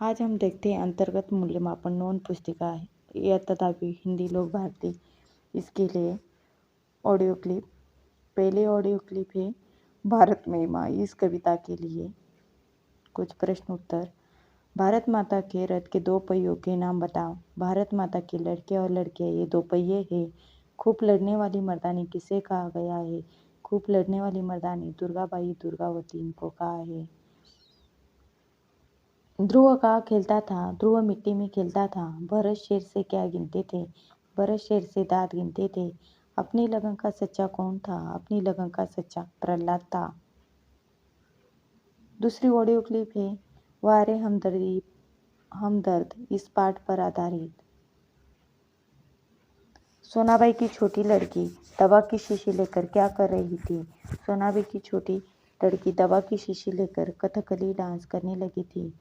आज हम देखते हैं अंतर्गत मूल्यमापन नॉन पुस्तिका या तथापि हिंदी लोक भारती। इसके लिए ऑडियो क्लिप। पहले ऑडियो क्लिप है भारत महिमा। इस कविता के लिए कुछ प्रश्न उत्तर। भारत माता के रथ के दो पहियों के नाम बताओ। भारत माता के लड़के और लड़कियां ये दो पहिए हैं। खूब लड़ने वाली मर्दानी किसे कहा गया है? खूब लड़ने वाली मर्दानी दुर्गाबाई दुर्गावती इनको कहा है। ध्रुव कहाँ खेलता था? ध्रुव मिट्टी में खेलता था। भरत शेर से क्या गिनते थे? भरत शेर से दांत गिनते थे। अपनी लगन का सच्चा कौन था? अपनी लगन का सच्चा प्रहलाद था। दूसरी ऑडियो क्लिप है वारे हमदर्द इस पाठ पर आधारित। सोनाबाई की छोटी लड़की दवा की शीशी लेकर क्या कर रही थी? सोनाबाई की छोटी लड़की दवा की शीशी लेकर कथकली डांस करने लगी थी।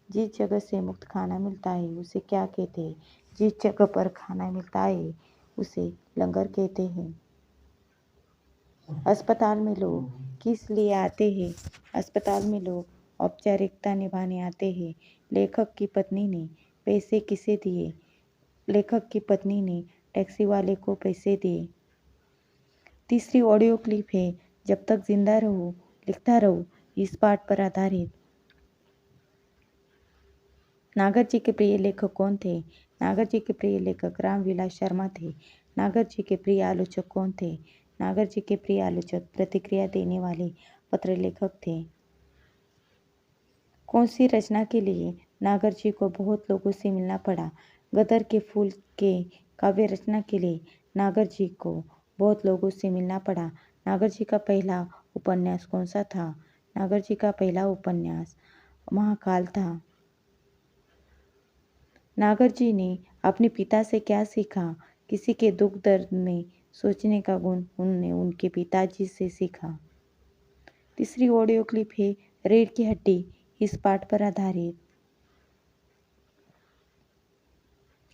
जिस जगह से मुफ्त खाना मिलता है उसे क्या कहते हैं? जिस जगह पर खाना मिलता है उसे लंगर कहते हैं। अस्पताल में लोग किस लिए आते हैं? अस्पताल में लोग औपचारिकता निभाने आते हैं। लेखक की पत्नी ने पैसे किसे दिए? लेखक की पत्नी ने टैक्सी वाले को पैसे दिए। तीसरी ऑडियो क्लिप है जब तक जिंदा रहो लिखता रहो इस पाठ पर आधारित। नागर जी के प्रिय लेखक कौन थे? नागर जी के प्रिय लेखक रामविलास शर्मा थे। नागर जी के प्रिय आलोचक कौन थे? नागर जी के प्रिय आलोचक प्रतिक्रिया देने वाले पत्र लेखक थे। कौन सी रचना के लिए नागर जी को बहुत लोगों से मिलना पड़ा? गदर के फूल के काव्य रचना के लिए नागर जी को बहुत लोगों से मिलना पड़ा। नागर जी का पहला उपन्यास कौन सा था? नागर जी का पहला उपन्यास महाकाल था। नागर जी ने अपने पिता से क्या सीखा? किसी के दुख दर्द में सोचने का गुण उन्होंने उनके पिताजी से सीखा। तीसरी ऑडियो क्लिप है रीढ़ की हड्डी इस पाठ पर आधारित।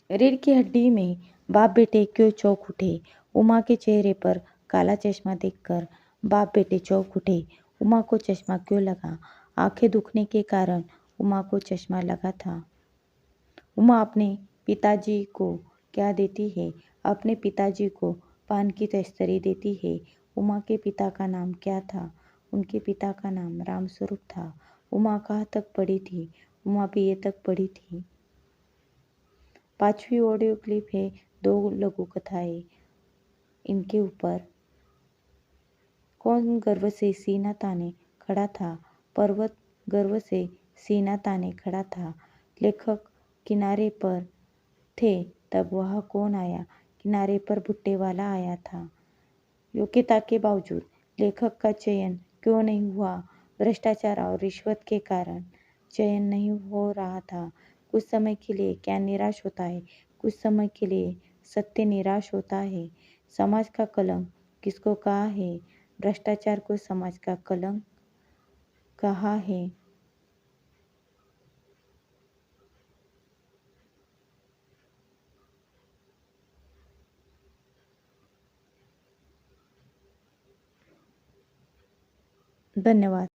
रीढ़ की हड्डी में बाप बेटे क्यों चौंक उठे? उमा के चेहरे पर काला चश्मा देखकर बाप बेटे चौंक उठे। उमा को चश्मा क्यों लगा? आंखें दुखने के कारण उमा को चश्मा लगा था। उमा अपने पिताजी को क्या देती है? अपने पिताजी को पान की तश्तरी देती है। उमा के पिता का नाम क्या था? उनके पिता का नाम रामस्वरूप था। उमा कहाँ तक पढ़ी थी? उमा बीए तक पढ़ी थी। पांचवी ऑडियो क्लिप है दो लघु कथाएं। इनके ऊपर कौन गर्व से सीना ताने खड़ा था? पर्वत गर्व से सीना ताने खड़ा था। लेखक किनारे पर थे तब वह कौन आया? किनारे पर भुट्टे वाला आया था। योग्यता के बावजूद लेखक का चयन क्यों नहीं हुआ? भ्रष्टाचार और रिश्वत के कारण चयन नहीं हो रहा था। कुछ समय के लिए क्या निराश होता है? कुछ समय के लिए सत्य निराश होता है। समाज का कलंक किसको कहा है? भ्रष्टाचार को समाज का कलंक कहा है। धन्यवाद।